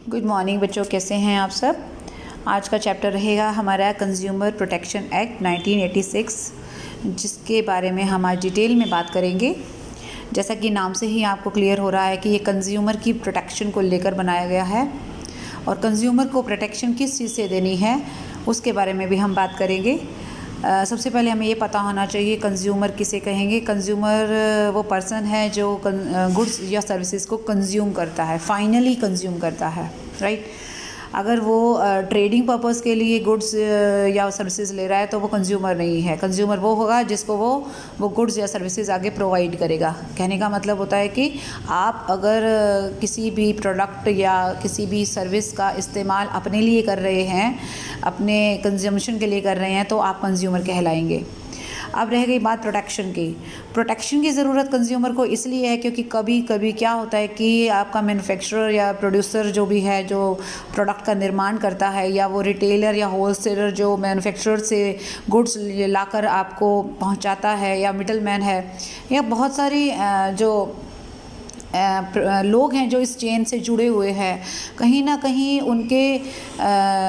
Good morning बच्चों, कैसे हैं आप सब। आज का चैप्टर रहेगा हमारा कंज्यूमर प्रोटेक्शन एक्ट 1986, जिसके बारे में हम आज डिटेल में बात करेंगे। जैसा कि नाम से ही आपको क्लियर हो रहा है कि ये कंज्यूमर की प्रोटेक्शन को लेकर बनाया गया है और कंज्यूमर को प्रोटेक्शन किस चीज़ से देनी है उसके बारे में भी हम बात करेंगे। सबसे पहले हमें ये पता होना चाहिए कंज्यूमर किसे कहेंगे। कंज्यूमर वो पर्सन है जो गुड्स या सर्विसेज को कंज्यूम करता है, फाइनली कंज्यूम करता है, राइट। अगर वो ट्रेडिंग पर्पस के लिए गुड्स या सर्विसेज ले रहा है तो वो कंज्यूमर नहीं है। कंज्यूमर वो होगा जिसको वो गुड्स या सर्विसेज आगे प्रोवाइड करेगा। कहने का मतलब होता है कि आप अगर किसी भी प्रोडक्ट या किसी भी सर्विस का इस्तेमाल अपने लिए कर रहे हैं, अपने कंजम्पशन के लिए कर रहे हैं, तो आप कंज्यूमर कहलाएंगे। अब रह गई बात प्रोटेक्शन की ज़रूरत कंज्यूमर को इसलिए है क्योंकि कभी कभी क्या होता है कि आपका मैन्युफैक्चरर या प्रोड्यूसर जो भी है, जो प्रोडक्ट का निर्माण करता है, या वो रिटेलर या होलसेलर जो मैन्युफैक्चरर से गुड्स लाकर आपको पहुंचाता है, या मिडलमैन है, या बहुत सारी जो लोग हैं जो इस चेन से जुड़े हुए हैं, कहीं ना कहीं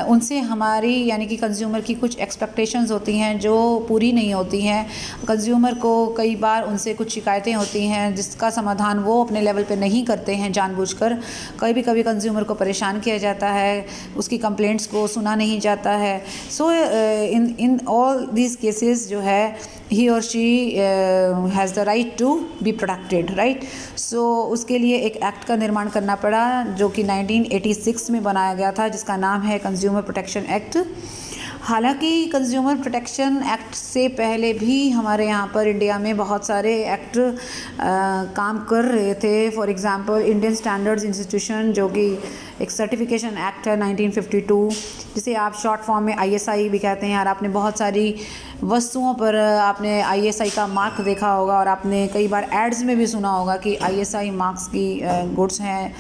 उनसे हमारी यानी कि कंज्यूमर की कुछ एक्सपेक्टेशंस होती हैं जो पूरी नहीं होती हैं। कंज्यूमर को कई बार उनसे कुछ शिकायतें होती हैं जिसका समाधान वो अपने लेवल पे नहीं करते हैं जानबूझकर। कभी कभी कंज्यूमर को परेशान किया जाता है, उसकी कंप्लेंट्स को सुना नहीं जाता है। सो इन ऑल दीज केसेस जो है he or she has the right to be protected, right। so उसके लिए एक एक्ट का निर्माण करना पड़ा जो कि 1986 में बनाया गया था, जिसका नाम है कंज्यूमर प्रोटेक्शन एक्ट। हालांकि कंज्यूमर प्रोटेक्शन एक्ट से पहले भी हमारे यहाँ पर इंडिया में बहुत सारे एक्ट काम कर रहे थे। For example Indian standards institution, जो कि एक सर्टिफिकेशन एक्ट है 1952, जिसे आप शॉर्ट फॉर्म में ISI भी कहते हैं। और आपने बहुत सारी वस्तुओं पर आपने ISI का मार्क देखा होगा और आपने कई बार एड्स में भी सुना होगा कि ISI मार्क्स की गुड्स हैं।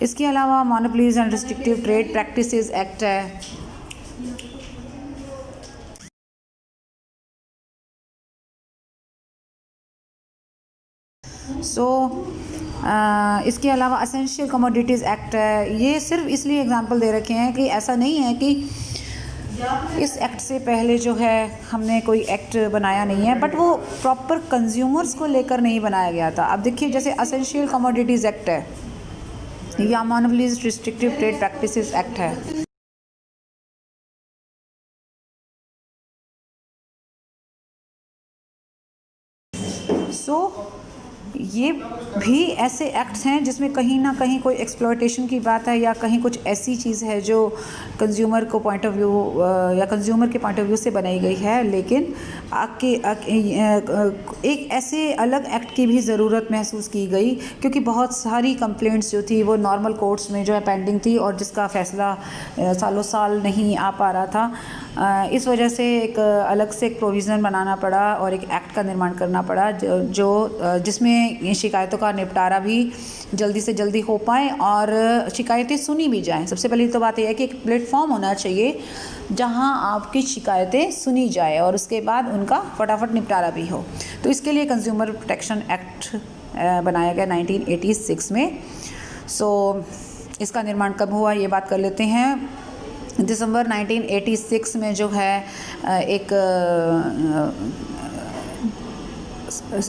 इसके अलावा monopolies and restrictive trade practices act है। इसके अलावा एसेंशियल कमोडिटीज़ एक्ट है। ये सिर्फ इसलिए एग्जांपल दे रखे हैं कि ऐसा नहीं है कि इस एक्ट से पहले जो है हमने कोई एक्ट बनाया नहीं है, बट वो प्रॉपर कंज्यूमर्स को लेकर नहीं बनाया गया था। अब देखिए, जैसे एसेंशियल कमोडिटीज़ एक्ट है या monopolies restrictive trade practices act है। ये भी ऐसे एक्ट्स हैं जिसमें कहीं ना कहीं कोई एक्सप्लॉयटेशन की बात है या कहीं कुछ ऐसी चीज़ है जो कंज्यूमर को पॉइंट ऑफ व्यू या कंज्यूमर के पॉइंट ऑफ व्यू से बनाई गई है। लेकिन एक ऐसे अलग एक्ट की भी ज़रूरत महसूस की गई क्योंकि बहुत सारी कंप्लेंट्स जो थी वो नॉर्मल कोर्ट्स में जो है पेंडिंग थी और जिसका फ़ैसला सालों साल नहीं आ पा रहा था। इस वजह से एक अलग से एक प्रोविज़न बनाना पड़ा और एक एक्ट का निर्माण करना पड़ा जिसमें शिकायतों का निपटारा भी जल्दी से जल्दी हो पाए और शिकायतें सुनी भी जाएं। सबसे पहली तो बात यह है कि एक प्लेटफॉर्म होना चाहिए जहां आपकी शिकायतें सुनी जाए और उसके बाद उनका फटाफट निपटारा भी हो। तो इसके लिए कंज्यूमर प्रोटेक्शन एक्ट बनाया गया 1986 में। इसका निर्माण कब हुआ ये बात कर लेते हैं। दिसंबर 1986 में जो है एक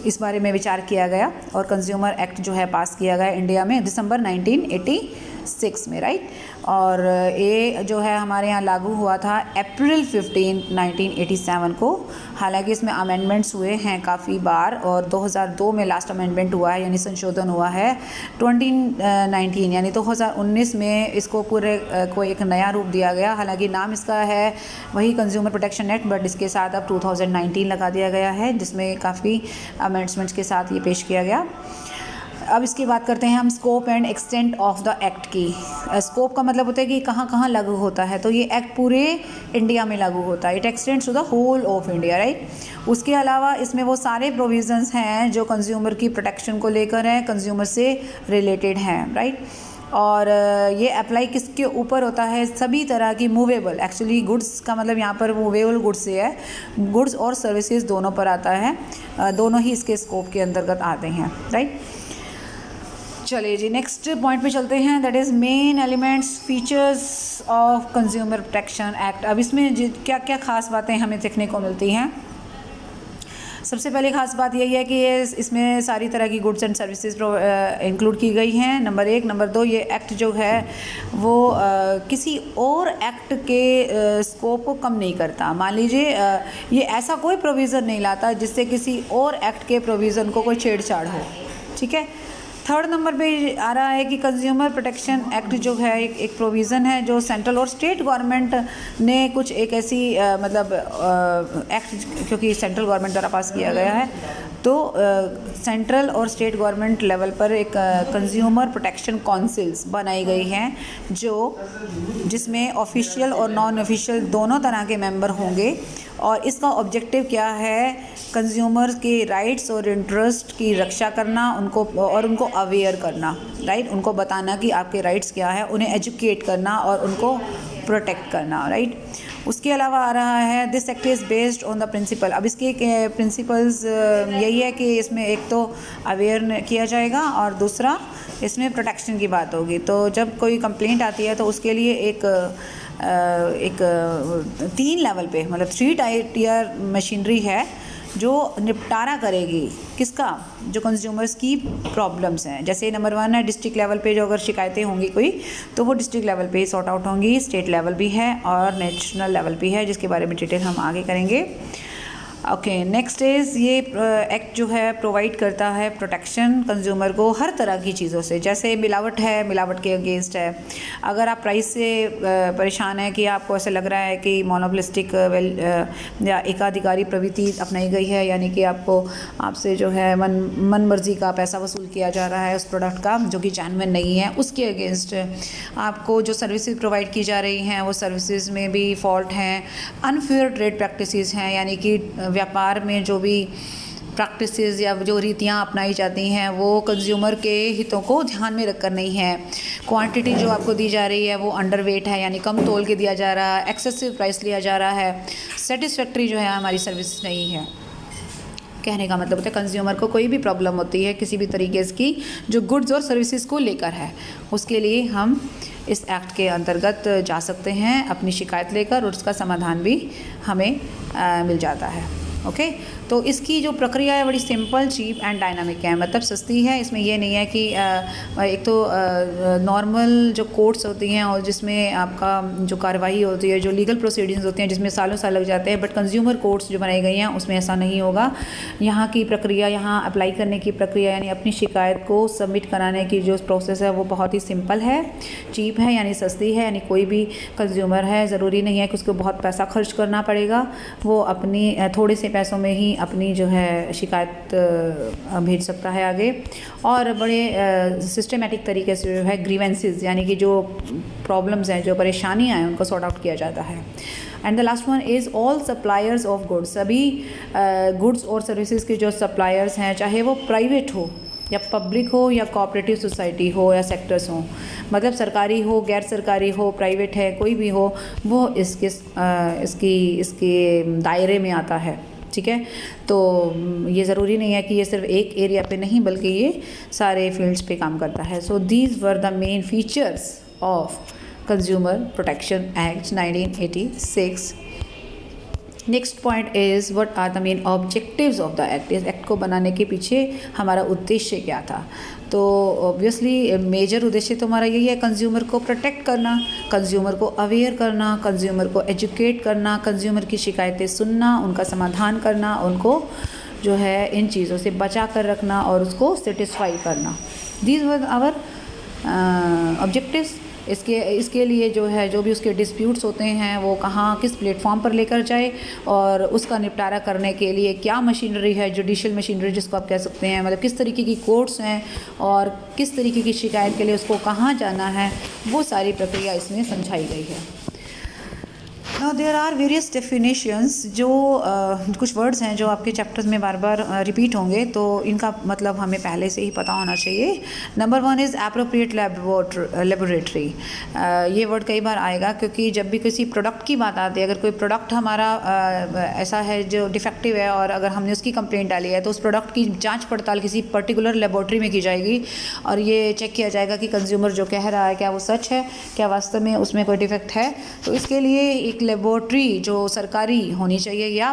इस बारे में विचार किया गया और कंज्यूमर एक्ट जो है पास किया गया इंडिया में दिसंबर 1986 में, राइट। और ये जो है हमारे यहाँ लागू हुआ था अप्रैल 15, 1987 को। हालांकि इसमें अमेंडमेंट्स हुए हैं काफ़ी बार और 2002 में लास्ट अमेंडमेंट हुआ है, यानी संशोधन हुआ है। 2019 यानी 2019 में इसको पूरे को एक नया रूप दिया गया। हालांकि नाम इसका है वही कंज्यूमर प्रोटेक्शन एक्ट, बट इसके साथ अब 2019 लगा दिया गया है, जिसमें काफ़ी अमेंडमेंट्स के साथ ये पेश किया गया। अब इसकी बात करते हैं हम scope and extent of the act की। स्कोप का मतलब होता है कि कहाँ कहाँ लागू होता है, तो ये एक्ट पूरे इंडिया में लागू होता है। It extends to the whole of India, right. उसके अलावा इसमें वो सारे प्रोविजंस हैं जो कंज्यूमर की प्रोटेक्शन को लेकर हैं, कंज्यूमर से रिलेटेड हैं, राइट। और ये अप्लाई किसके ऊपर होता है? सभी तरह की मूवेबल, एक्चुअली गुड्स का मतलब यहाँ पर मूवेबल गुड्स से है, गुड्स और सर्विसेज दोनों पर आता है, दोनों ही इसके स्कोप के अंतर्गत आते हैं, राइट। चलिए जी नेक्स्ट पॉइंट पे चलते हैं, that is main elements features of consumer protection act. अब इसमें क्या क्या खास बातें हमें देखने को मिलती हैं। सबसे पहले खास बात यही है कि इसमें सारी तरह की गुड्स एंड सर्विसेज इंक्लूड की गई हैं, नंबर 1। नंबर 2, ये एक्ट जो है वो किसी और एक्ट के स्कोप को कम नहीं करता। मान लीजिए ये ऐसा कोई प्रोविज़न नहीं लाता जिससे किसी और एक्ट के प्रोविज़न को कोई छेड़छाड़ हो, ठीक है। थर्ड नंबर पे आ रहा है कि कंज्यूमर प्रोटेक्शन एक्ट जो है एक प्रोविज़न है जो सेंट्रल और स्टेट गवर्नमेंट ने कुछ एक ऐसी एक्ट, क्योंकि सेंट्रल गवर्नमेंट द्वारा पास किया गया है, तो सेंट्रल और स्टेट गवर्नमेंट लेवल पर एक कंज्यूमर प्रोटेक्शन काउंसिल्स बनाई गई हैं जिसमें ऑफिशियल और नॉन ऑफिशियल दोनों तरह के मेंबर होंगे। और इसका ऑब्जेक्टिव क्या है, कंज्यूमर्स के राइट्स और इंटरेस्ट की रक्षा करना, उनको अवेयर करना, राइट, उनको बताना कि आपके राइट्स क्या है, उन्हें एजुकेट करना और उनको प्रोटेक्ट करना, राइट। उसके अलावा आ रहा है this act is based on the principle. अब इसके प्रिंसिपल्स यही है कि इसमें एक तो अवेयर किया जाएगा और दूसरा इसमें प्रोटेक्शन की बात होगी। तो जब कोई कंप्लेंट आती है तो उसके लिए एक 3 लेवल पे, मतलब 3 टायर मशीनरी है जो निपटारा करेगी किसका, जो कंज्यूमर्स की प्रॉब्लम्स हैं। जैसे नंबर 1 है डिस्ट्रिक्ट लेवल पे जो अगर शिकायतें होंगी कोई, तो वो डिस्ट्रिक्ट लेवल पे ही सॉर्ट आउट होंगी। स्टेट लेवल भी है और नेशनल लेवल भी है, जिसके बारे में डिटेल हम आगे करेंगे। ओके, नेक्स्ट इज़ ये एक्ट जो है प्रोवाइड करता है प्रोटेक्शन कंज्यूमर को हर तरह की चीज़ों से। जैसे मिलावट है, मिलावट के अगेंस्ट है। अगर आप प्राइस से परेशान हैं कि आपको ऐसे लग रहा है कि मोनोपोलिस्टिक या एकाधिकारी प्रवृत्ति अपनाई गई है, यानी कि आपसे जो है मन मर्जी का पैसा वसूल किया जा रहा है उस प्रोडक्ट का जो कि जेन्युइन नहीं है, उसके अगेंस्ट आपको जो सर्विसेज प्रोवाइड की जा रही हैं वो सर्विसेज में भी फॉल्ट हैं, अनफेयर ट्रेड प्रैक्टिसेस हैं, यानी कि व्यापार में जो भी प्रैक्टिसेस या जो रीतियाँ अपनाई जाती हैं वो कंज्यूमर के हितों को ध्यान में रखकर नहीं है। क्वांटिटी जो आपको दी जा रही है वो अंडरवेट है, यानी कम तोल के दिया जा रहा है, एक्सेसिव प्राइस लिया जा रहा है, सेटिस्फैक्ट्री जो है हमारी सर्विस नहीं है। कहने का मतलब होता है कंज्यूमर को कोई भी प्रॉब्लम होती है किसी भी तरीके की जो गुड्स और सर्विसेज को लेकर है, उसके लिए हम इस एक्ट के अंतर्गत जा सकते हैं अपनी शिकायत लेकर, और उसका समाधान भी हमें मिल जाता है। ओके, तो इसकी जो प्रक्रिया है बड़ी सिंपल, चीप एंड डायनामिक है, मतलब सस्ती है। इसमें ये नहीं है कि एक तो नॉर्मल जो कोर्ट्स होती हैं और जिसमें आपका जो कार्रवाई होती है, जो लीगल प्रोसीडिंग्स होती हैं जिसमें सालों साल लग जाते हैं, बट कंज्यूमर कोर्ट्स जो बनाई गई हैं उसमें ऐसा नहीं होगा। यहाँ की प्रक्रिया, यहाँ अप्लाई करने की प्रक्रिया, यानी अपनी शिकायत को सबमिट कराने की जो प्रोसेस है वो बहुत ही सिंपल है, चीप है यानी सस्ती है, यानी कोई भी कंज्यूमर है ज़रूरी नहीं है कि उसको बहुत पैसा खर्च करना पड़ेगा, वो अपनी थोड़े से पैसों में ही अपनी जो है शिकायत भेज सकता है आगे। और बड़े सिस्टमेटिक तरीके से जो है ग्रीवेंसेस, यानी कि जो प्रॉब्लम्स हैं, जो परेशानियां हैं, उनको सॉर्ट आउट किया जाता है। And the last one is all suppliers of goods. सभी गुड्स और सर्विसेज के जो सप्लायर्स हैं, चाहे वो प्राइवेट हो या पब्लिक हो या कोऑपरेटिव सोसाइटी हो या सेक्टर्स हो, मतलब सरकारी हो, गैर सरकारी हो, प्राइवेट है, कोई भी हो, वो इसके दायरे में आता है, ठीक है। तो ये ज़रूरी नहीं है कि ये सिर्फ एक एरिया पे नहीं, बल्कि ये सारे फील्ड्स पे काम करता है। So these were the main features of consumer protection act 1986। Next point is what are the main objectives of the act. इस एक्ट को बनाने के पीछे हमारा उद्देश्य क्या था? तो ऑब्वियसली मेजर उद्देश्य तो हमारा यही है, कंज्यूमर को प्रोटेक्ट करना, कंज्यूमर को अवेयर करना, कंज्यूमर को एजुकेट करना, कंज्यूमर की शिकायतें सुनना, उनका समाधान करना, उनको जो है इन चीज़ों से बचा कर रखना और उसको सेटिस्फाई करना। These were our objectives. इसके लिए जो है जो भी उसके डिस्प्यूट्स होते हैं वो कहाँ किस प्लेटफॉर्म पर लेकर जाए, और उसका निपटारा करने के लिए क्या मशीनरी है, जुडिशियल मशीनरी जिसको आप कह सकते हैं, मतलब किस तरीके की कोर्ट्स हैं और किस तरीके की शिकायत के लिए उसको कहाँ जाना है, वो सारी प्रक्रिया इसमें समझाई गई है। Now there are various definitions जो कुछ वर्ड्स हैं जो आपके चैप्टर्स में बार बार रिपीट होंगे, तो इनका मतलब हमें पहले से ही पता होना चाहिए। Number 1 is appropriate laboratory. ये वर्ड कई बार आएगा क्योंकि जब भी किसी प्रोडक्ट की बात आती है, अगर कोई प्रोडक्ट हमारा ऐसा है जो डिफेक्टिव है और अगर हमने उसकी कंप्लेंट डाली है, तो उस प्रोडक्ट की जांच पड़ताल किसी पर्टिकुलर लेबोरेटरी में की जाएगी और ये चेक किया जाएगा कि कंज्यूमर जो कह रहा है क्या वो सच है, क्या वास्तव में उसमें कोई डिफेक्ट है। तो इसके लिए एक लेबोरेटरी जो सरकारी होनी चाहिए या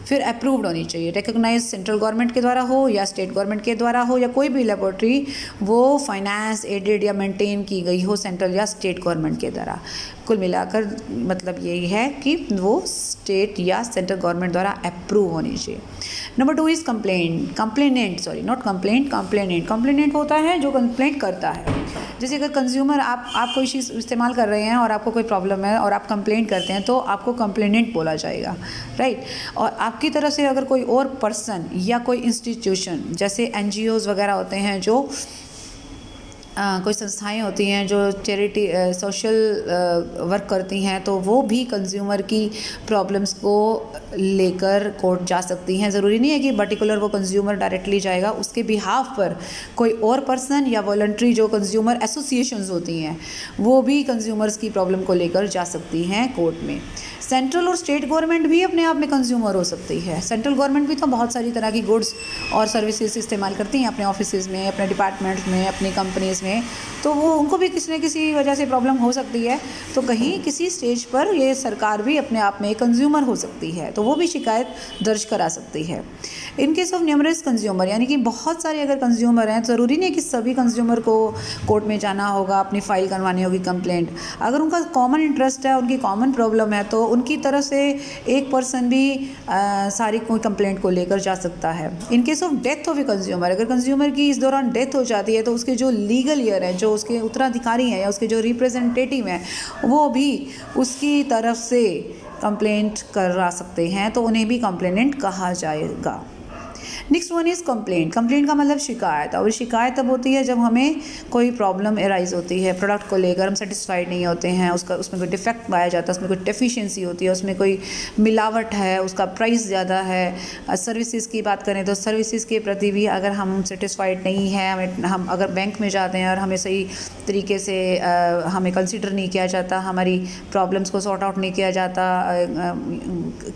फिर अप्रूव्ड होनी चाहिए, रिकॉग्नाइज सेंट्रल गवर्नमेंट के द्वारा हो या स्टेट गवर्नमेंट के द्वारा हो, या कोई भी लेबोरेटरी वो फाइनेंस एडेड या मेंटेन की गई हो सेंट्रल या स्टेट गवर्नमेंट के द्वारा। कुल मिलाकर मतलब यही है कि वो स्टेट या सेंट्रल गवर्नमेंट द्वारा अप्रूव होनी चाहिए। नंबर 2 इज़ कंप्लेनेंट होता है जो कंप्लेंट करता है। जैसे अगर कंज्यूमर आप कोई चीज़ इस्तेमाल कर रहे हैं और आपको कोई प्रॉब्लम है और आप कंप्लेंट करते हैं, तो आपको कंप्लेनेंट बोला जाएगा, राइट। और आपकी तरफ से अगर कोई और पर्सन या कोई इंस्टीट्यूशन, जैसे NGOs वगैरह होते हैं, जो कोई संस्थाएं होती हैं जो चैरिटी सोशल वर्क करती हैं, तो वो भी कंज्यूमर की प्रॉब्लम्स को लेकर कोर्ट जा सकती हैं। ज़रूरी नहीं है कि पर्टिकुलर वो कंज्यूमर डायरेक्टली जाएगा, उसके बिहाफ पर कोई और पर्सन या वॉलंटरी जो कंज्यूमर एसोसिएशंस होती हैं वो भी कंज्यूमर्स की प्रॉब्लम को लेकर जा सकती हैं कोर्ट में। सेंट्रल और स्टेट गवर्नमेंट भी अपने आप में कंज्यूमर हो सकती है। सेंट्रल गवर्नमेंट भी तो बहुत सारी तरह की गुड्स और सर्विसेज इस्तेमाल करती हैं अपने ऑफिसेज़ में, अपने डिपार्टमेंट्स में, अपनी कंपनीज़ में, तो वो उनको भी किसी न किसी वजह से प्रॉब्लम हो सकती है। तो कहीं किसी स्टेज पर ये सरकार भी अपने आप में कंज्यूमर हो सकती है, तो वो भी शिकायत दर्ज करा सकती है। In case of numerous consumer, यानी कि बहुत सारे अगर कंज्यूमर हैं, ज़रूरी नहीं कि सभी कंज्यूमर को कोर्ट में जाना होगा, अपनी फ़ाइल करवानी होगी कंप्लेंट। अगर उनका कॉमन इंटरेस्ट है, उनकी कॉमन प्रॉब्लम है, तो उनकी तरफ से एक पर्सन भी सारी कोई कंप्लेंट को लेकर जा सकता है। In case of death of a consumer, अगर कंज्यूमर की इस दौरान डेथ हो जाती है, तो उसके जो लीगल ईयर हैं, जो उसके उत्तराधिकारी हैं या उसके जो रिप्रेजेंटेटिव हैं, वो भी उसकी तरफ से कंप्लेंट करा सकते हैं, तो उन्हें भी कंप्लेनेंट कहा जाएगा। नेक्स्ट वन इज़ कंप्लेंट का मतलब शिकायत। और शिकायत तब होती है जब हमें कोई प्रॉब्लम एराइज होती है प्रोडक्ट को लेकर, हम सेटिस्फाइड नहीं होते हैं, उसमें कोई डिफेक्ट पाया जाता है, उसमें कोई डेफिशिएंसी होती है, उसमें कोई मिलावट है, उसका प्राइस ज़्यादा है। सर्विसेज की बात करें तो सर्विसेज के प्रति भी अगर हम सेटिस्फाइड नहीं हैं, हम अगर बैंक में जाते हैं और हमें सही तरीके से हमें कंसिडर नहीं किया जाता, हमारी प्रॉब्लम्स को सॉर्ट आउट नहीं किया जाता,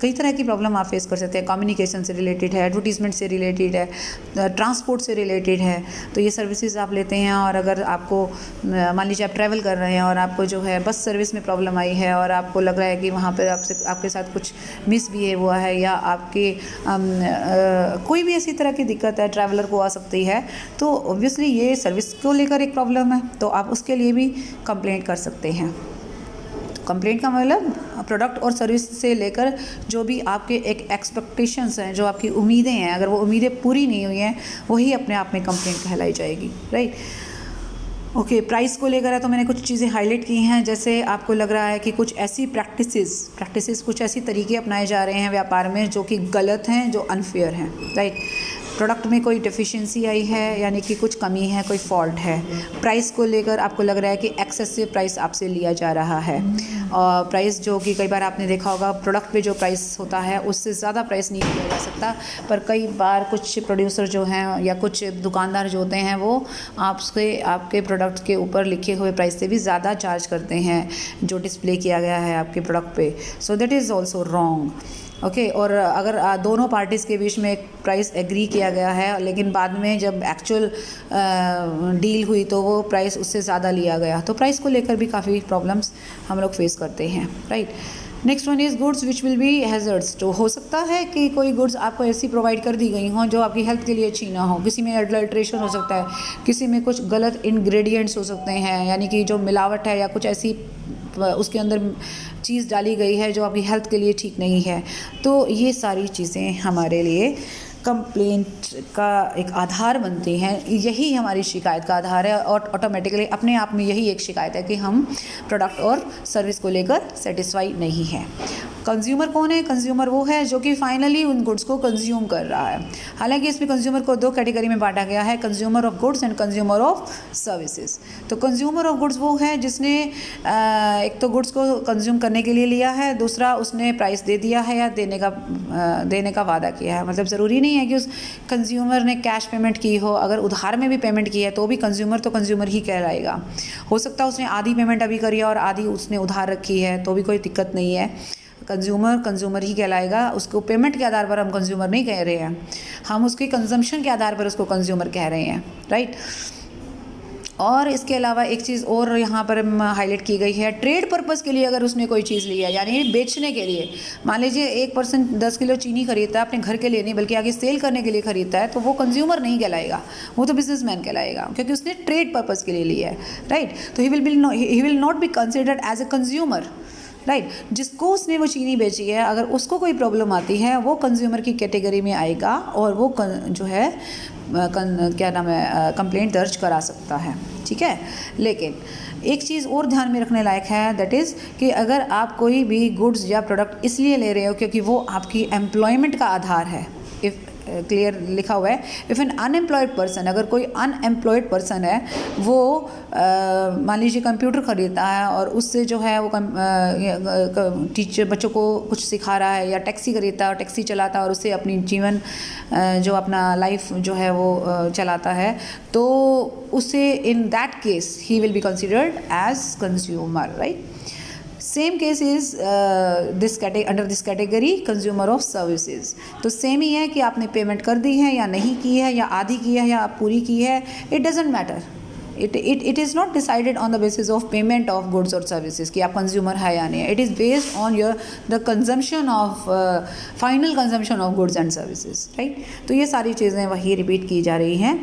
कई तरह की प्रॉब्लम आप फेस कर सकते हैं। कम्युनिकेशन से रिलेटेड है, एडवर्टीजमेंट से रिलेटेड है, ट्रांसपोर्ट से रिलेटेड है, तो ये सर्विसेज आप लेते हैं। और अगर आपको मान लीजिए आप ट्रैवल कर रहे हैं और आपको जो है बस सर्विस में प्रॉब्लम आई है और आपको लग रहा है कि वहाँ पर आपके साथ कुछ मिसबिहेव हुआ है या आपके कोई भी ऐसी तरह की दिक्कत है ट्रैवलर को आ सकती है, तो ऑब्वियसली ये सर्विस को लेकर एक प्रॉब्लम है, तो आप उसके लिए भी कंप्लेंट कर सकते हैं। कंप्लेंट का मतलब प्रोडक्ट और सर्विस से लेकर जो भी आपके एक एक्सपेक्टेशंस हैं, जो आपकी उम्मीदें हैं, अगर वो उम्मीदें पूरी नहीं हुई हैं, वही अपने आप में कंप्लेंट कहलाई जाएगी, राइट। ओके, प्राइस को लेकर है तो मैंने कुछ चीज़ें हाईलाइट की हैं। जैसे आपको लग रहा है कि कुछ ऐसी प्रैक्टिसेस कुछ ऐसी तरीके अपनाए जा रहे हैं व्यापार में जो कि गलत हैं, जो अनफेयर हैं, राइट। प्रोडक्ट में कोई डेफिशिएंसी आई है, यानी कि कुछ कमी है, कोई फॉल्ट है। प्राइस को लेकर आपको लग रहा है कि एक्सेसिव प्राइस आपसे लिया जा रहा है, और प्राइस जो कि कई बार आपने देखा होगा प्रोडक्ट पे जो प्राइस होता है उससे ज़्यादा प्राइस नहीं लिया जा सकता, पर कई बार कुछ प्रोड्यूसर जो हैं या कुछ दुकानदार जो होते हैं वो आपके प्रोडक्ट के ऊपर लिखे हुए प्राइस से भी ज़्यादा चार्ज करते हैं जो डिस्प्ले किया गया है आपके प्रोडक्ट पे। So that is also wrong, okay. और अगर दोनों पार्टीज़ के बीच में एक प्राइस एग्री किया गया है, लेकिन बाद में जब एक्चुअल डील हुई तो वो प्राइस उससे ज़्यादा लिया गया, तो प्राइस को लेकर भी काफ़ी प्रॉब्लम्स हम लोग फेस करते हैं, right. Next one is goods which will be hazards. तो हो सकता है कि कोई गुड्स आपको ऐसी प्रोवाइड कर दी गई हों जो आपकी हेल्थ के लिए अच्छी ना हो। किसी में एडल्ट्रेशन हो सकता है, किसी में कुछ गलत इंग्रेडिएंट्स हो सकते हैं, यानी कि जो मिलावट है या कुछ ऐसी उसके अंदर चीज़ डाली गई है जो आपकी हेल्थ के लिए ठीक नहीं है। तो ये सारी चीज़ें हमारे लिए कंप्लेंट का एक आधार बनती हैं, यही हमारी शिकायत का आधार है, और ऑटोमेटिकली अपने आप में यही एक शिकायत है कि हम प्रोडक्ट और सर्विस को लेकर सेटिस्फाई नहीं हैं। कंज्यूमर कौन है? कंज्यूमर वो है जो कि फाइनली उन गुड्स को कंज्यूम कर रहा है। हालांकि इसमें कंज्यूमर को 2 कैटेगरी में बांटा गया है, consumer of goods and consumer of services. तो कंज्यूमर ऑफ गुड्स वो है जिसने एक तो गुड्स को कंज्यूम करने के लिए लिया है, दूसरा उसने प्राइस दे दिया है या देने का वादा किया है। मतलब ज़रूरी नहीं है कि उस कंज्यूमर ने कैश पेमेंट की हो, अगर उधार में भी पेमेंट की है तो भी कंज्यूमर ही कहलाएगा। हो सकता है उसने आधी पेमेंट अभी करी है और आधी उसने उधार रखी है, तो भी कोई दिक्कत नहीं है, कंज्यूमर ही कहलाएगा। उसको पेमेंट के आधार पर हम कंज्यूमर नहीं कह रहे हैं, हम उसके कंजम्पशन के आधार पर उसको कंज्यूमर कह रहे हैं, राइट। और इसके अलावा एक चीज़ और यहाँ पर हाईलाइट की गई है, ट्रेड पर्पस के लिए अगर उसने कोई चीज़ ली है, यानी बेचने के लिए, मान लीजिए एक पर्सन 10 किलो चीनी खरीदता है अपने घर के लिए नहीं बल्कि आगे सेल करने के लिए खरीदता है, तो वो कंज्यूमर नहीं कहलाएगा, वो तो बिजनेसमैन कहलाएगा, क्योंकि उसने ट्रेड पर्पस के लिए लिया है, राइट। तो he will not be considered as a consumer, right. जिसको उसने वो चीनी बेची है, अगर उसको कोई प्रॉब्लम आती है वो कंज्यूमर की कैटेगरी में आएगा और वो जो है कंप्लेंट दर्ज करा सकता है, ठीक है। लेकिन एक चीज़ और ध्यान में रखने लायक है, दैट इज़ कि अगर आप कोई भी गुड्स या प्रोडक्ट इसलिए ले रहे हो क्योंकि वो आपकी एम्प्लॉयमेंट का आधार है, इफ़ क्लियर लिखा हुआ है, इफ़ एन अनएम्प्लॉयड पर्सन, अगर कोई अनएम्प्लॉयड पर्सन है, वो मान लीजिए कंप्यूटर ख़रीदता है और उससे जो है वो टीचर बच्चों को कुछ सिखा रहा है, या टैक्सी खरीदता है और टैक्सी चलाता है और उससे अपनी जीवन जो अपना लाइफ जो है वो चलाता है, तो उसे in that case he will be considered as consumer, right. Same case is under this category consumer of services. तो सेम ही है कि आपने पेमेंट कर दी है या नहीं की है, या आधी की है या पूरी की है, it doesn't matter. It is not decided on the basis of payment of goods or services कि आप कंज्यूमर है या नहीं है। It is based on the consumption of final consumption of goods and services, right? तो ये सारी चीज़ें वही रिपीट की जा रही हैं।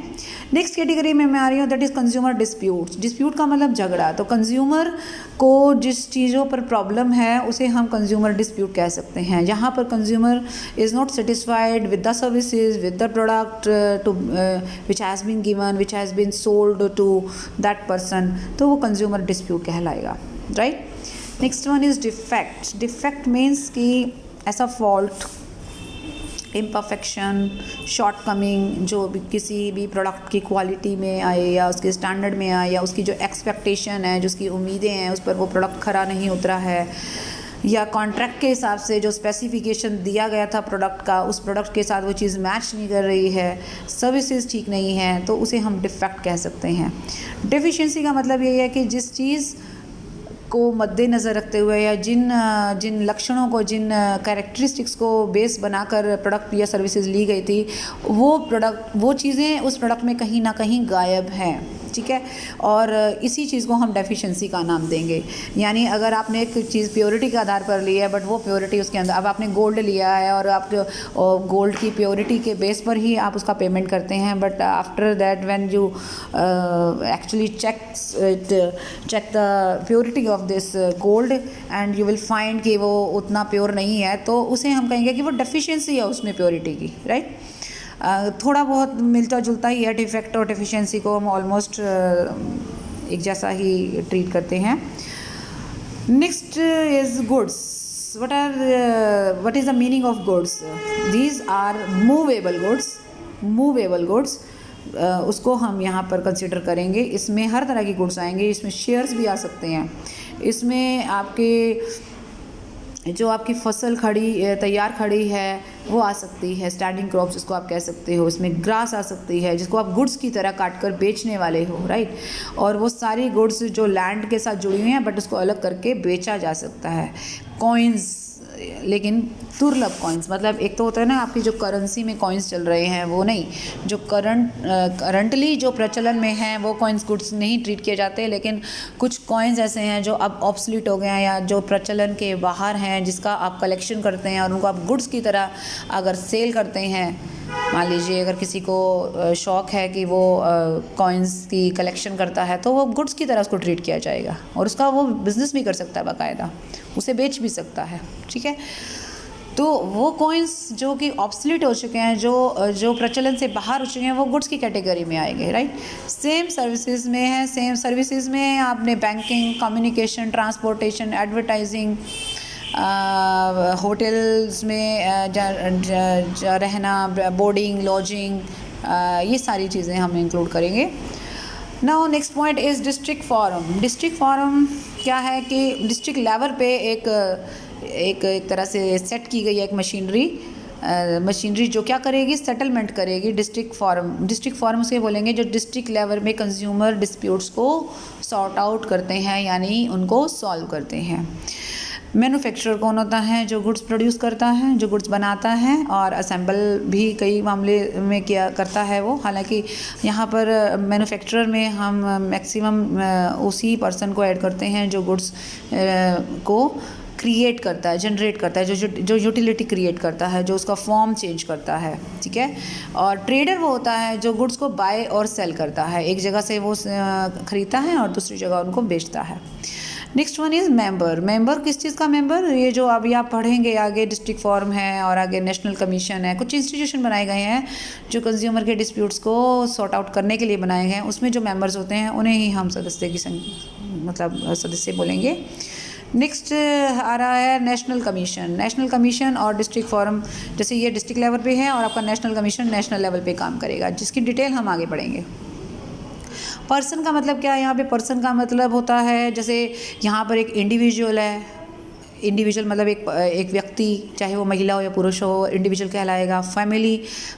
नेक्स्ट कैटेगरी में मैं आ रही हूँ, that is consumer disputes. Dispute का मतलब झगड़ा। तो कंज्यूमर को जिस चीज़ों पर प्रॉब्लम है उसे हम कंज्यूमर डिस्प्यूट कह सकते हैं। जहाँ पर consumer is not satisfied with the services, with the product to which has been given, which has been sold to that person, तो वो कंज्यूमर डिस्प्यूट कहलाएगा, right. Next one is defect. Defect means कि ऐसा fault, imperfection, shortcoming जो भी किसी भी product की क्वालिटी में आए या उसके स्टैंडर्ड में आए, या उसकी जो एक्सपेक्टेशन है, जो उसकी उम्मीदें हैं, उस पर वो प्रोडक्ट खरा नहीं उतरा है, या कॉन्ट्रैक्ट के हिसाब से जो स्पेसिफिकेशन दिया गया था प्रोडक्ट का, उस प्रोडक्ट के साथ वो चीज़ मैच नहीं कर रही है, सर्विसेज ठीक नहीं है, तो उसे हम डिफेक्ट कह सकते हैं। डेफिशिएंसी का मतलब ये है कि जिस चीज़ को मद्देनज़र रखते हुए या जिन लक्षणों को, जिन कैरेक्टरिस्टिक्स को बेस बनाकर प्रोडक्ट या सर्विसेज ली गई थी, वो चीज़ें उस प्रोडक्ट में कहीं ना कहीं गायब हैं, ठीक है। और इसी चीज़ को हम डेफिशिएंसी का नाम देंगे। यानी अगर आपने एक चीज़ प्योरिटी के आधार पर ली है, बट वो प्योरिटी उसके अंदर, अब आपने गोल्ड लिया है और आप गोल्ड की प्योरिटी के बेस पर ही आप उसका पेमेंट करते हैं, but after that when you actually check the purity of this gold and you will find कि वो उतना प्योर नहीं है, तो उसे हम कहेंगे कि वो डेफिशिएंसी है उसमें प्योरिटी की, राइट। थोड़ा बहुत मिलता जुलता ही है, डिफेक्ट और डेफिशिएंसी को हम ऑलमोस्ट एक जैसा ही ट्रीट करते हैं। Next is goods. What is the meaning of goods? These are movable goods. उसको हम यहाँ पर कंसिडर करेंगे। इसमें हर तरह की गुड्स आएंगे, इसमें शेयर्स भी आ सकते हैं, इसमें जो आपकी फसल तैयार खड़ी है वो आ सकती है, स्टैंडिंग क्रॉप्स जिसको आप कह सकते हो। इसमें ग्रास आ सकती है जिसको आप गुड्स की तरह काट कर बेचने वाले हो, राइट। और वो सारी गुड्स जो लैंड के साथ जुड़ी हुई हैं, बट उसको अलग करके बेचा जा सकता है। कॉइन्स, लेकिन दुर्लभ कॉइन्स, मतलब एक तो होता है ना आपकी जो करेंसी में कॉइन्स चल रहे हैं वो नहीं, जो करंटली जो प्रचलन में हैं वो कॉइन्स गुड्स नहीं ट्रीट किए जाते, लेकिन कुछ कॉइन्स ऐसे हैं जो अब ऑब्सलीट हो गए हैं या जो प्रचलन के बाहर हैं, जिसका आप कलेक्शन करते हैं और उनको आप गुड्स की तरह अगर सेल करते हैं। मान लीजिए अगर किसी को शौक़ है कि वो कॉइन्स की कलेक्शन करता है, तो वो गुड्स की तरह उसको ट्रीट किया जाएगा और उसका वो बिज़नेस भी कर सकता है, बाकायदा उसे बेच भी सकता है, ठीक है। तो वो कॉइन्स जो कि ऑब्सलीट हो चुके हैं, जो प्रचलन से बाहर हो चुके हैं, वो गुड्स की कैटेगरी में आएंगे, राइट। सेम सर्विसेज में आपने banking, communication, transportation, advertising, hotels में रहना, बोर्डिंग, लॉजिंग, ये सारी चीज़ें हम इंक्लूड करेंगे। Now next point is district forum. District forum क्या है कि डिस्ट्रिक्ट लेवल पे एक तरह से सेट की गई है एक मशीनरी जो क्या करेगी, सेटलमेंट करेगी। डिस्ट्रिक्ट फोरम से बोलेंगे जो डिस्ट्रिक्ट लेवल में कंज्यूमर डिस्प्यूट्स को सॉर्ट आउट करते हैं, यानी उनको सॉल्व करते हैं। मैन्युफैक्चरर कौन होता है? जो गुड्स प्रोड्यूस करता है, जो गुड्स बनाता है और असेंबल भी कई मामले में किया करता है वो। हालांकि यहाँ पर मैन्युफैक्चरर में हम मैक्सिमम उसी पर्सन को ऐड करते हैं जो गुड्स को क्रिएट करता है, जनरेट करता है, जो यूटिलिटी क्रिएट करता है, जो उसका फॉर्म चेंज करता है, ठीक है। और ट्रेडर वो होता है जो गुड्स को बाय और सेल करता है, एक जगह से वो ख़रीदता है और दूसरी जगह उनको बेचता है। नेक्स्ट वन इज़ मेंबर किस चीज़ का मेंबर? ये जो अभी आप पढ़ेंगे आगे, डिस्ट्रिक्ट फॉरम है और आगे नेशनल कमीशन है, कुछ इंस्टीट्यूशन बनाए गए हैं जो कंज्यूमर के डिस्प्यूट्स को सॉर्ट आउट करने के लिए बनाए गए हैं। उसमें जो मेंबर्स होते हैं उन्हें ही हम सदस्य बोलेंगे। नेक्स्ट आ रहा है नेशनल कमीशन और डिस्ट्रिक्ट फॉरम। जैसे ये डिस्ट्रिक्ट लेवल पे है और आपका नेशनल कमीशन नेशनल लेवल पे काम करेगा, जिसकी डिटेल हम आगे पढ़ेंगे। पर्सन का मतलब क्या है? यहाँ पे पर्सन का मतलब होता है, जैसे यहाँ पर एक इंडिविजुअल है। इंडिविजुअल मतलब एक व्यक्ति, चाहे वो महिला हो या पुरुष हो, इंडिविजुअल कहलाएगा।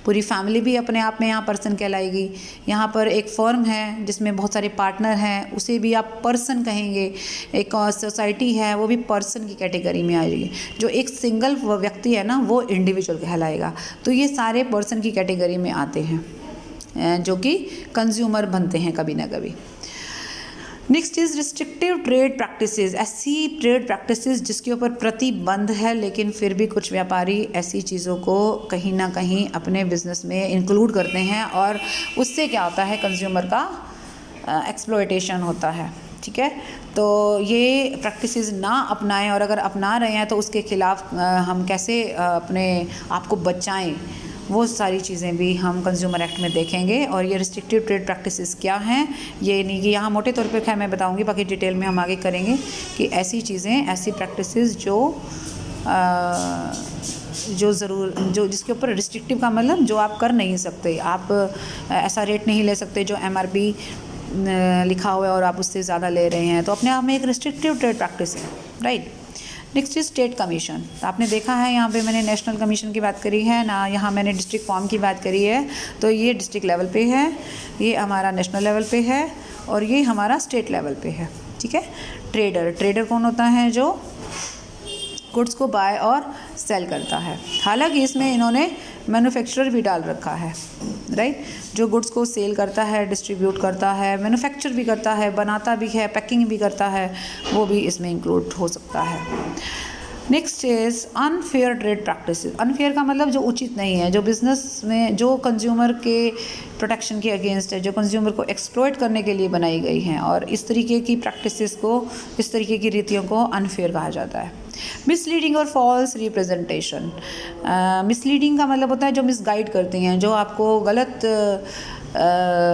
पूरी फैमिली भी अपने आप में यहाँ पर्सन कहलाएगी। यहाँ पर एक फर्म है जिसमें बहुत सारे पार्टनर हैं, उसे भी आप पर्सन कहेंगे। एक सोसाइटी है, वो भी पर्सन की कैटेगरी में आएगी। जो एक सिंगल व्यक्ति है ना, वो इंडिविजुअल कहलाएगा। तो ये सारे पर्सन की कैटेगरी में आते हैं जो कि कंज्यूमर बनते हैं कभी ना कभी। Next is restrictive trade practices. ऐसी ट्रेड प्रैक्टिसेस जिसके ऊपर प्रतिबंध है, लेकिन फिर भी कुछ व्यापारी ऐसी चीज़ों को कहीं ना कहीं अपने बिजनेस में इंक्लूड करते हैं और उससे क्या होता है, कंज्यूमर का एक्सप्लॉयटेशन होता है, ठीक है। तो ये प्रैक्टिसेस ना अपनाएं, और अगर अपना रहे हैं तो उसके खिलाफ हम कैसे अपने आप को बचाएं, वो सारी चीज़ें भी हम कंज्यूमर एक्ट में देखेंगे। और ये रिस्ट्रिक्टिव ट्रेड प्रैक्टिसेस क्या हैं, ये नहीं कि यहाँ मोटे तौर पे खैर मैं बताऊँगी, बाकी डिटेल में हम आगे करेंगे कि ऐसी चीज़ें, ऐसी प्रैक्टिसेस जो जिसके ऊपर रिस्ट्रिक्टिव का मतलब जो आप कर नहीं सकते। आप ऐसा रेट नहीं ले सकते जो MRP लिखा हुआ है और आप उससे ज़्यादा ले रहे हैं, तो अपने आप में एक रिस्ट्रिक्टिव ट्रेड प्रैक्टिस है, right. Next is state commission. तो आपने देखा है यहाँ पे मैंने नेशनल कमीशन की बात करी है ना, यहाँ मैंने डिस्ट्रिक्ट फॉर्म की बात करी है। तो ये डिस्ट्रिक्ट लेवल पे है, ये हमारा नेशनल लेवल पे है और ये हमारा स्टेट लेवल पे है, ठीक है। ट्रेडर कौन होता है? जो गुड्स को बाय और सेल करता है। हालांकि इसमें इन्होंने मैन्युफैक्चरर भी डाल रखा है, राइट। जो गुड्स को सेल करता है, डिस्ट्रीब्यूट करता है, मैन्युफैक्चर भी करता है, बनाता भी है, पैकिंग भी करता है, वो भी इसमें इंक्लूड हो सकता है। Next is unfair trade practices. Unfair का मतलब जो उचित नहीं है, जो बिज़नेस में जो कंज्यूमर के प्रोटेक्शन के अगेंस्ट है, जो कंज्यूमर को एक्सप्लॉइट करने के लिए बनाई गई हैं, और इस तरीके की प्रैक्टिसेस को, इस तरीके की रीतियों को अनफेयर कहा जाता है। मिसलीडिंग और फॉल्स रिप्रेजेंटेशन। मिसलीडिंग का मतलब होता है जो मिसगाइड करती हैं, जो आपको गलत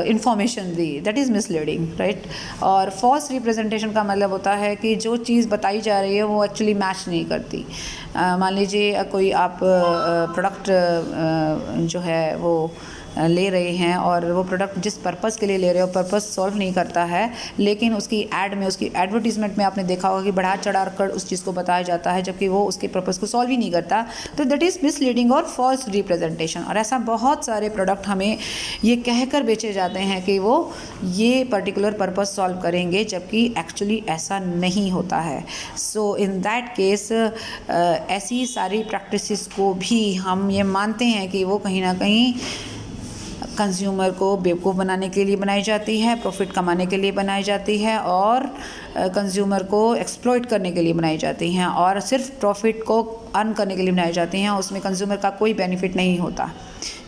information the, that is misleading, right. और फॉल्स रिप्रेजेंटेशन का मतलब होता है कि जो चीज़ बताई जा रही है वो एक्चुअली मैच नहीं करती। मान लीजिए कोई आप प्रोडक्ट जो है वो ले रहे हैं और वो प्रोडक्ट जिस पर्पस के लिए ले रहे हो पर्पस सॉल्व नहीं करता है, लेकिन उसकी ऐड में, उसकी एडवर्टीजमेंट में आपने देखा होगा कि बढ़ा चढ़ा कर उस चीज़ को बताया जाता है, जबकि वो उसके पर्पस को सॉल्व ही नहीं करता। तो दैट इज़ मिसलीडिंग और फॉल्स रिप्रेजेंटेशन। और ऐसा बहुत सारे प्रोडक्ट हमें ये कहकर बेचे जाते हैं कि वो ये पर्टिकुलर पर्पस सॉल्व करेंगे, जबकि एक्चुअली ऐसा नहीं होता है। सो इन दैट केस ऐसी सारी प्रैक्टिसेस को भी हम ये मानते हैं कि वो कहीं ना कहीं कंज्यूमर को बेवकूफ़ बनाने के लिए बनाई जाती है, प्रॉफिट कमाने के लिए बनाई जाती है, और कंज्यूमर को एक्सप्लॉइट करने के लिए बनाई जाती हैं, और सिर्फ प्रॉफिट को अर्न करने के लिए बनाई जाती हैं। उसमें कंज्यूमर का कोई बेनिफिट नहीं होता।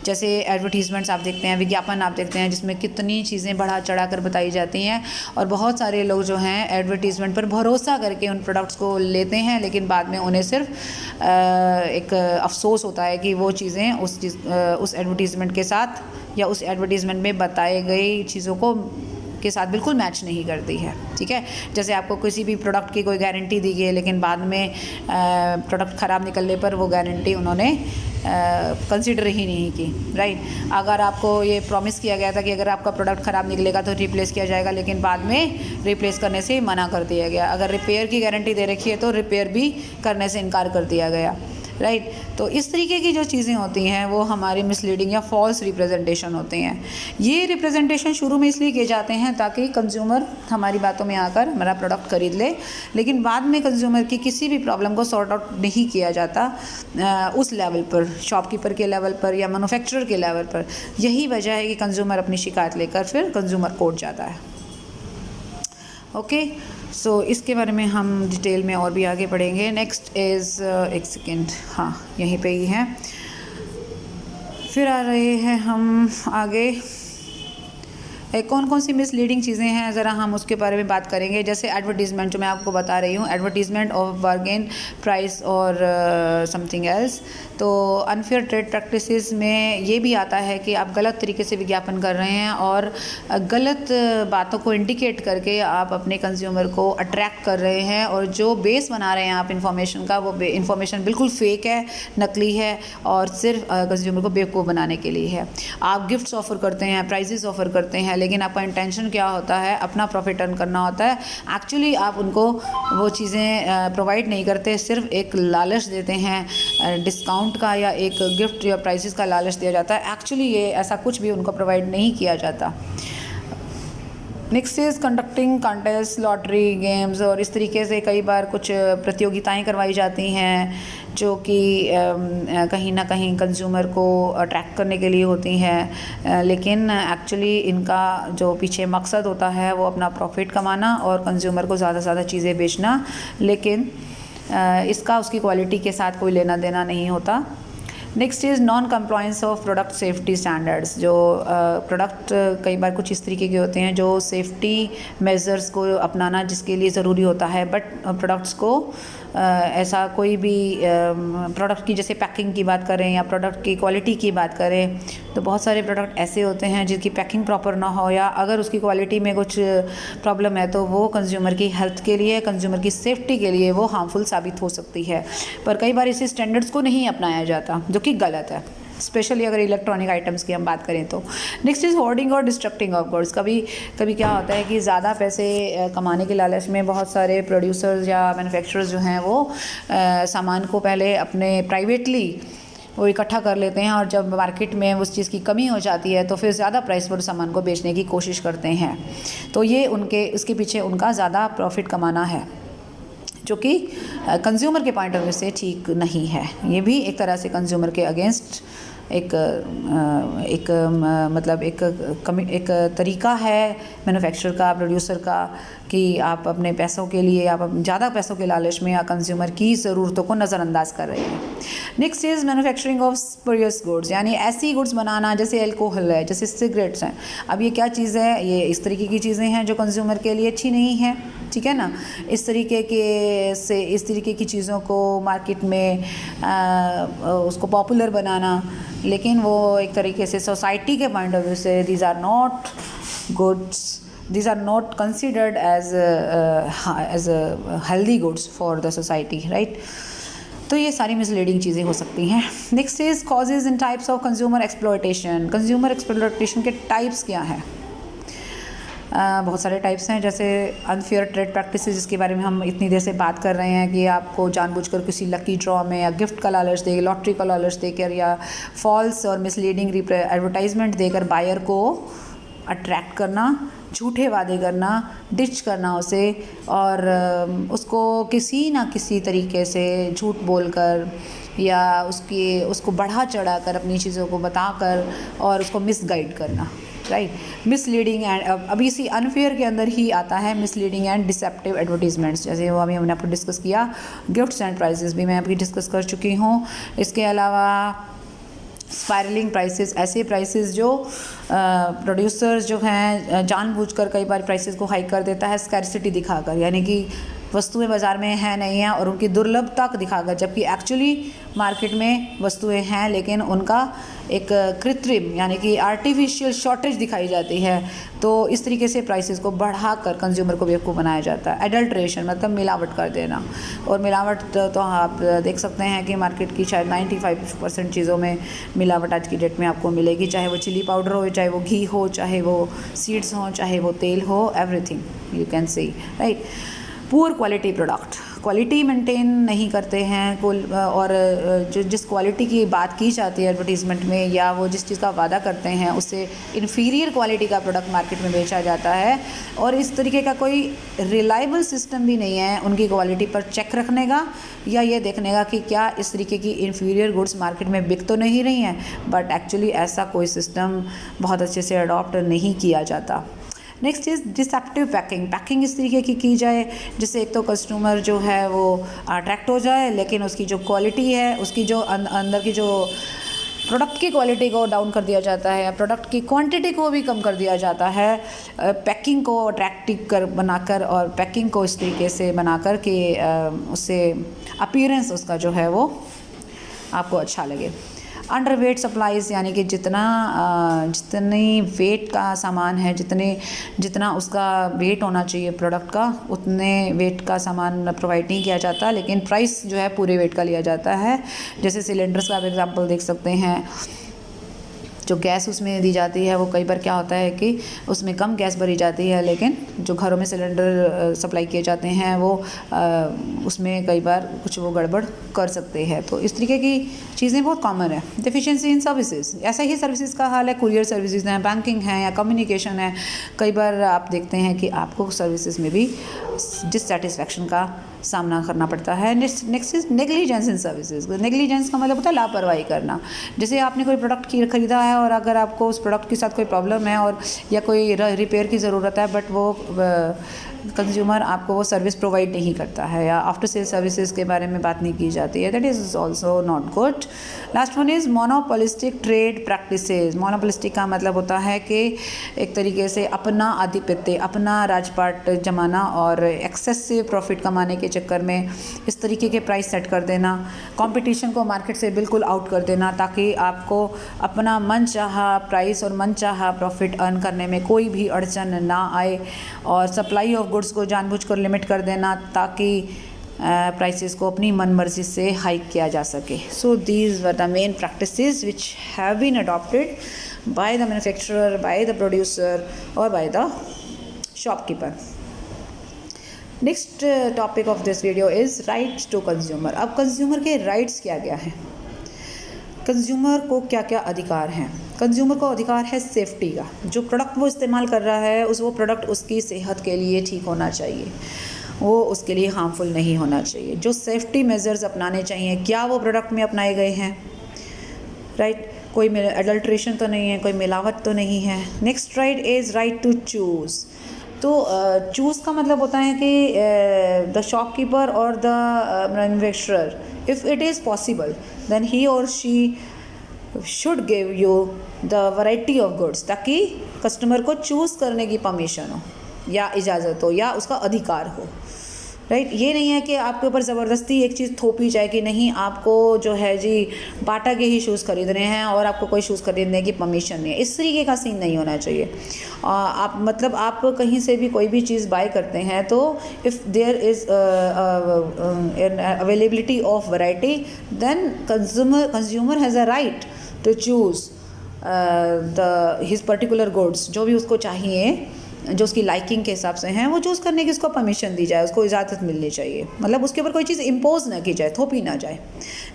जैसे एडवर्टीज़मेंट्स आप देखते हैं, विज्ञापन आप देखते हैं, जिसमें कितनी चीज़ें बढ़ा चढ़ा कर बताई जाती हैं, और बहुत सारे लोग जो हैं एडवर्टीज़मेंट पर भरोसा करके उन प्रोडक्ट्स को लेते हैं, लेकिन बाद में उन्हें सिर्फ एक अफसोस होता है कि वो चीज़ें उस एडवर्टीज़मेंट के साथ या उस एडवर्टीज़मेंट में बताई गई चीज़ों को के साथ बिल्कुल मैच नहीं करती है, ठीक है। जैसे आपको किसी भी प्रोडक्ट की कोई गारंटी दी गई है, लेकिन बाद में प्रोडक्ट ख़राब निकलने पर वो गारंटी उन्होंने कंसिडर ही नहीं की, राइट। अगर आपको ये प्रॉमिस किया गया था कि अगर आपका प्रोडक्ट ख़राब निकलेगा तो रिप्लेस किया जाएगा, लेकिन बाद में रिप्लेस करने से मना कर दिया गया। अगर रिपेयर की गारंटी दे रखी है तो रिपेयर भी करने से इनकार कर दिया गया, राइट। तो इस तरीके की जो चीज़ें होती हैं वो हमारी मिसलीडिंग या फॉल्स रिप्रेजेंटेशन होते हैं। ये रिप्रेजेंटेशन शुरू में इसलिए किए जाते हैं ताकि कंज्यूमर हमारी बातों में आकर हमारा प्रोडक्ट खरीद ले, लेकिन बाद में कंज्यूमर की किसी भी प्रॉब्लम को सॉर्ट आउट नहीं किया जाता उस लेवल पर, शॉपकीपर के लेवल पर या मैन्युफैक्चरर के लेवल पर। यही वजह है कि कंज्यूमर अपनी शिकायत लेकर फिर कंज्यूमर कोर्ट जाता है। ओके, सो इसके बारे में हम डिटेल में और भी आगे पढ़ेंगे। नेक्स्ट इज़ एक सेकेंड, हाँ यहीं पे ही है। फिर आ रहे हैं हम आगे, कौन कौन सी मिसलीडिंग चीज़ें हैं ज़रा हम उसके बारे में बात करेंगे। जैसे एडवर्टीज़मेंट जो मैं आपको बता रही हूँ, एडवर्टीज़मेंट ऑफ बार्गेन प्राइस और समथिंग एल्स। तो अनफेयर ट्रेड प्रैक्टिसेस में ये भी आता है कि आप गलत तरीके से विज्ञापन कर रहे हैं और गलत बातों को इंडिकेट करके आप अपने कंज्यूमर को अट्रैक्ट कर रहे हैं, और जो बेस बना रहे हैं आप इंफॉर्मेशन का, वो इंफॉर्मेशन बिल्कुल फेक है, नकली है और सिर्फ कंज्यूमर को बेवकूफ़ बनाने के लिए है। आप गिफ्ट्स ऑफ़र करते हैं, प्राइजेस ऑफ़र करते हैं, लेकिन आपका इंटेंशन क्या होता है, अपना प्रॉफिट अर्न करना होता है। एक्चुअली आप उनको वो चीज़ें प्रोवाइड नहीं करते, सिर्फ एक लालच देते हैं डिस्काउंट का या एक गिफ्ट या प्राइसेस का लालच दिया जाता है। एक्चुअली ये ऐसा कुछ भी उनको प्रोवाइड नहीं किया जाता। Next is conducting contest, lottery, games, और इस तरीके से कई बार कुछ प्रतियोगिताएं करवाई जाती हैं जो कि कहीं ना कहीं कंज्यूमर को अट्रैक्ट करने के लिए होती हैं, लेकिन एक्चुअली इनका जो पीछे मकसद होता है वो अपना प्रॉफिट कमाना और कंज्यूमर को ज़्यादा से ज़्यादा चीज़ें बेचना, लेकिन इसका उसकी क्वालिटी के साथ कोई लेना देना नहीं होता। Next is non compliance of product safety standards. जो प्रोडक्ट कई बार कुछ इस तरीके के होते हैं जो सेफ्टी मेजर्स को अपनाना जिसके लिए ज़रूरी होता है, बट प्रोडक्ट्स को ऐसा कोई भी प्रोडक्ट की जैसे पैकिंग की बात करें या प्रोडक्ट की क्वालिटी की बात करें, तो बहुत सारे प्रोडक्ट ऐसे होते हैं जिनकी पैकिंग प्रॉपर ना हो या अगर उसकी क्वालिटी में कुछ प्रॉब्लम है तो वो कंज्यूमर की हेल्थ के लिए, कंज्यूमर की सेफ्टी के लिए वो हार्मफुल साबित हो सकती है। पर कई बार इसे स्टैंडर्ड्स को नहीं अपनाया जाता, जो कि गलत है, स्पेशली अगर इलेक्ट्रॉनिक आइटम्स की हम बात करें तो। नेक्स्ट इज़ होर्डिंग और डिस्ट्रक्टिंग ऑफ गुड्स। कभी कभी क्या होता है कि ज़्यादा पैसे कमाने के लालच में बहुत सारे प्रोड्यूसर्स या मैन्युफैक्चरर्स जो हैं वो सामान को पहले अपने प्राइवेटली वो इकट्ठा कर लेते हैं, और जब मार्केट में उस चीज़ की कमी हो जाती है तो फिर ज़्यादा प्राइस पर सामान को बेचने की कोशिश करते हैं। तो ये उसके पीछे उनका ज़्यादा प्रॉफिट कमाना है, जो कि कंज्यूमर के पॉइंट ऑफ व्यू से ठीक नहीं है। ये भी एक तरह से कंज्यूमर के अगेंस्ट एक तरीका है मैन्युफैक्चरर का, प्रोड्यूसर का, कि आप अपने पैसों के लिए, आप ज़्यादा पैसों के लालच में या कंज्यूमर की ज़रूरतों को नज़रअंदाज कर रहे हैं। Next is manufacturing of spurious goods, यानी ऐसी गुड्स बनाना जैसे अल्कोहल है, जैसे सिगरेट्स हैं। अब ये क्या चीज़ है, ये इस तरीके की चीज़ें हैं जो कंज्यूमर के लिए अच्छी नहीं है, ठीक है ना। इस तरीके की चीज़ों को मार्केट में उसको पॉपुलर बनाना, लेकिन वो एक तरीके से सोसाइटी के पॉइंट ऑफ व्यू से these are not goods, these are not considered as healthy goods for the society, right? तो ये सारी मिसलीडिंग चीज़ें हो सकती हैं। Next is causes and types of consumer exploitation. Consumer exploitation के टाइप्स क्या हैं? बहुत सारे टाइप्स हैं, जैसे अनफेयर ट्रेड प्रैक्टिसेस, जिसके बारे में हम इतनी देर से बात कर रहे हैं कि आपको जानबूझकर किसी लकी ड्रॉ में या गिफ्ट का लालच देकर, लॉटरी का लालच देकर या फॉल्स और मिसलीडिंग एडवर्टाइजमेंट देकर बायर को अट्रैक्ट करना, झूठे वादे करना, डिच करना उसे, और उसको किसी ना किसी तरीके से झूठ बोलकर या उसको बढ़ा चढ़ा कर अपनी चीज़ों को बताकर और उसको मिसगाइड करना, राइट। मिसलीडिंग एंड अभी इसी अनफेयर के अंदर ही आता है मिसलीडिंग एंड डिसेप्टिव एडवर्टीजमेंट्स, जैसे वो अभी हमने आपको डिस्कस किया। गिफ्ट्स एंड प्राइजेस भी मैं अभी डिस्कस कर चुकी हूँ। इसके अलावा स्पायरलिंग प्राइसेस, ऐसे प्राइसेस जो प्रोड्यूसर्स जो हैं जानबूझकर कई बार प्राइसेस को हाई कर देता है स्कैरसिटी दिखाकर, यानी कि वस्तुएं बाज़ार में हैं नहीं हैं और उनकी दुर्लभता दिखाकर, जबकि एक्चुअली मार्केट में वस्तुएं हैं लेकिन उनका एक कृत्रिम यानी कि आर्टिफिशियल शॉर्टेज दिखाई जाती है। तो इस तरीके से प्राइसेस को बढ़ाकर कंज्यूमर को बेवकूफ़ बनाया जाता है। एडल्ट्रेशन मतलब मिलावट कर देना, और मिलावट तो आप देख सकते हैं कि मार्केट की शायद 95% चीज़ों में मिलावट आज की डेट में आपको मिलेगी, चाहे वो चिली पाउडर हो, चाहे वो घी हो, चाहे वो सीड्स हो, चाहे वो तेल हो, everything you can see, right. Poor quality product, quality maintain नहीं करते हैं और जो जिस क्वालिटी की बात की जाती है एडवर्टीज़मेंट में, या वो जिस चीज़ का वादा करते हैं उससे इन्फीरियर क्वालिटी का प्रोडक्ट मार्केट में बेचा जाता है। और इस तरीके का कोई रिलायबल सिस्टम भी नहीं है उनकी क्वालिटी पर चेक रखने का या ये देखने का कि क्या इस तरीके की इन्फीरियर गुड्स मार्केट में बिक तो नहीं रही हैं, बट एक्चुअली ऐसा कोई सिस्टम बहुत अच्छे से अडॉप्ट नहीं किया जाता। Next is deceptive packing. Packing इस तरीके की जाए जिससे एक तो कस्टमर जो है वो अट्रैक्ट हो जाए, लेकिन उसकी जो क्वालिटी है, उसकी जो अंदर की जो प्रोडक्ट की क्वालिटी को डाउन कर दिया जाता है, प्रोडक्ट की क्वांटिटी को भी कम कर दिया जाता है, पैकिंग को अट्रैक्टिव कर बनाकर और पैकिंग को इस तरीके से बनाकर कि उससे अपीयरेंस उसका जो है वो आपको अच्छा लगे। अंडर वेट सप्लाईज़ यानी कि जितनी वेट का सामान है, जितना उसका वेट होना चाहिए प्रोडक्ट का, उतने वेट का सामान प्रोवाइड नहीं किया जाता, लेकिन प्राइस जो है पूरे वेट का लिया जाता है। जैसे सिलेंडर्स का आप एग्जांपल देख सकते हैं, जो गैस उसमें दी जाती है वो कई बार क्या होता है कि उसमें कम गैस भरी जाती है, लेकिन जो घरों में सिलेंडर सप्लाई किए जाते हैं वो उसमें कई बार कुछ वो गड़बड़ कर सकते हैं। तो इस तरीके की चीज़ें बहुत कॉमन है। डेफिशिएंसी इन सर्विसेज, ऐसा ही सर्विसेज का हाल है, कुरियर सर्विसेज हैं, बैंकिंग है या कम्युनिकेशन है। कई बार आप देखते हैं कि आपको सर्विसेज में भी डिससैटिस्फैक्शन का सामना करना पड़ता है। Next is negligence in services. Negligence का मतलब होता है लापरवाही करना। जैसे आपने कोई प्रोडक्ट खरीदा है और अगर आपको उस प्रोडक्ट के साथ कोई प्रॉब्लम है और या कोई रिपेयर की ज़रूरत है, बट वो कंज्यूमर आपको वो सर्विस प्रोवाइड नहीं करता है या आफ्टर सेल सर्विसेज के बारे में बात नहीं की जाती है, that is also not good. Last one is monopolistic trade practices. Monopolistic का मतलब होता है कि एक तरीके से अपना आधिपत्य, अपना राजपाट जमाना और एक्सेसिव प्रॉफिट कमाने के चक्कर में इस तरीके के प्राइस सेट कर देना, कंपटीशन को मार्केट से बिल्कुल आउट कर देना ताकि आपको अपना मनचाहा प्राइस और मनचाहा प्रॉफिट अर्न करने में कोई भी अड़चन ना आए, और सप्लाई ऑफ गुड्स को जानबूझकर लिमिट कर देना ताकि प्राइसेस को अपनी मनमर्जी से हाइक किया जा सके। So these were the main practices which have been adopted by the manufacturer, by the producer और by the shopkeeper. Next topic of this video is rights to consumer. अब कंज्यूमर के rights क्या क्या हैं, consumer को क्या क्या अधिकार हैं। कंज्यूमर को अधिकार है सेफ्टी का। जो प्रोडक्ट वो इस्तेमाल कर रहा है वो प्रोडक्ट उसकी सेहत के लिए ठीक होना चाहिए, वो उसके लिए हार्मफुल नहीं होना चाहिए। जो सेफ्टी मेजर्स अपनाने चाहिए क्या वो प्रोडक्ट में अपनाए गए हैं, राइट। कोई एडल्ट्रेशन तो नहीं है, कोई मिलावट तो नहीं है। Next right is right to choose. तो चूज़ का मतलब होता है कि द शॉपकीपर और the manufacturer, if it is possible then he और she should give you the variety of goods, ताकि कस्टमर को चूज़ करने की परमिशन हो या इजाज़त हो या उसका अधिकार हो, राइट। ये नहीं है कि आपके ऊपर ज़बरदस्ती एक चीज़ थोपी जाए कि नहीं आपको जो है जी बाटा के ही शूज़ खरीदने हैं और आपको कोई शूज़ खरीदने की परमिशन नहीं है। इस तरीके का सीन नहीं होना चाहिए। आप कहीं से भी कोई भी चीज़ बाय करते हैं तो if there is availability of variety then consumer has a right to choose his particular goods, जो भी उसको चाहिए, जो उसकी लाइकिंग के हिसाब से हैं वो चूज़ करने की उसको परमिशन दी जाए, उसको इजाज़त मिलनी चाहिए, मतलब उसके ऊपर कोई चीज़ इम्पोज ना की जाए, थोपी ना जाए।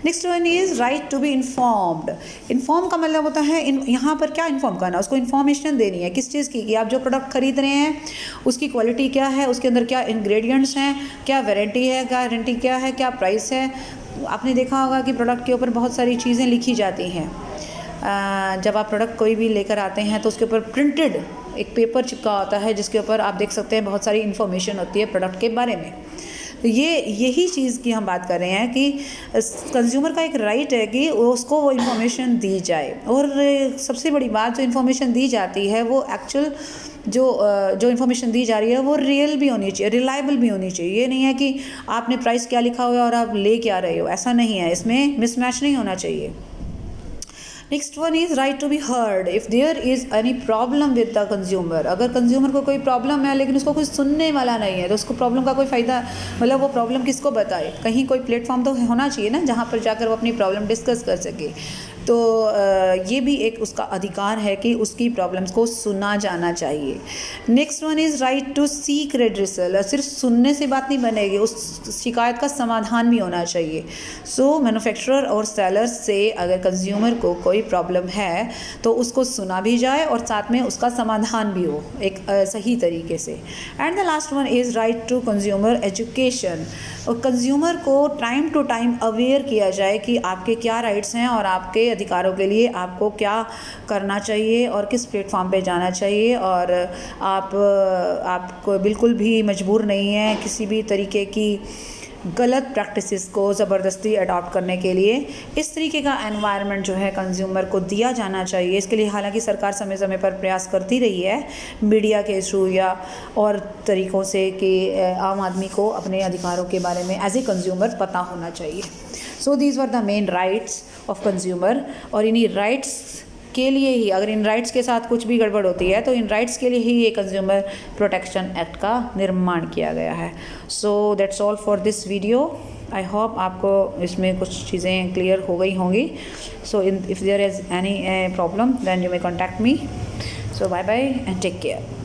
Next one is right to be informed. Inform का मतलब होता है यहाँ पर क्या इन्फॉर्म करना, उसको इन्फॉर्मेशन देनी है किस चीज़ की, कि आप जो प्रोडक्ट खरीद रहे हैं उसकी क्वालिटी क्या है, उसके अंदर क्या इंग्रेडिएंट्स हैं, क्या वारंटी है, गारंटी क्या है, क्या प्राइस है। आपने देखा होगा कि प्रोडक्ट के ऊपर बहुत सारी चीज़ें लिखी जाती हैं। जब आप प्रोडक्ट कोई भी लेकर आते हैं तो उसके ऊपर प्रिंटेड एक पेपर चिपका होता है जिसके ऊपर आप देख सकते हैं बहुत सारी इन्फॉर्मेशन होती है प्रोडक्ट के बारे में। तो यही चीज़ की हम बात कर रहे हैं कि कंज्यूमर का एक राइट है कि उसको वो इन्फॉर्मेशन दी जाए। और सबसे बड़ी बात जो इन्फॉर्मेशन दी जाती है वो एक्चुअल जो इन्फॉर्मेशन दी जा रही है वो रियल भी होनी चाहिए, रिलायबल भी होनी चाहिए। ये नहीं है कि आपने प्राइस क्या लिखा हुआ है और आप ले क्या रहे हो, ऐसा नहीं है, इसमें मिसमैच नहीं होना चाहिए। Next one is right to be heard. If there is any problem with the consumer, अगर कंज्यूमर को कोई प्रॉब्लम है लेकिन उसको कुछ सुनने वाला नहीं है, तो उसको प्रॉब्लम का कोई फ़ायदा, मतलब वो प्रॉब्लम किसको बताए? कहीं कोई प्लेटफॉर्म तो होना चाहिए ना जहाँ पर जाकर वो अपनी प्रॉब्लम डिस्कस कर सके। तो ये भी एक उसका अधिकार है कि उसकी प्रॉब्लम्स को सुना जाना चाहिए। Next one is right to seek redressal. सिर्फ सुनने से बात नहीं बनेगी, उस शिकायत का समाधान भी होना चाहिए। सो मैन्युफैक्चरर और सेलर से अगर कंज्यूमर को कोई प्रॉब्लम है तो उसको सुना भी जाए और साथ में उसका समाधान भी हो एक सही तरीके से। And the last one is right to consumer education. और कंज्यूमर को टाइम टू टाइम अवेयर किया जाए कि आपके क्या राइट्स हैं और आपके अधिकारों के लिए आपको क्या करना चाहिए और किस प्लेटफॉर्म पे जाना चाहिए, और आपको बिल्कुल भी मजबूर नहीं है किसी भी तरीके की गलत प्रैक्टिसेस को ज़बरदस्ती अडॉप्ट करने के लिए। इस तरीके का एनवायरनमेंट जो है कंज्यूमर को दिया जाना चाहिए। इसके लिए हालांकि सरकार समय समय पर प्रयास करती रही है मीडिया के थ्रू या और तरीक़ों से कि आम आदमी को अपने अधिकारों के बारे में एज ए कंज्यूमर पता होना चाहिए। सो these were the main rights of consumer. और इन्हीं राइट्स के लिए ही, अगर इन राइट्स के साथ कुछ भी गड़बड़ होती है तो इन राइट्स के लिए ही ये कंज्यूमर प्रोटेक्शन एक्ट का निर्माण किया गया है। So that's all for this video. I hope आपको इसमें कुछ चीज़ें क्लियर हो गई होंगी। So if there is any problem then you may contact me. So bye bye and take care.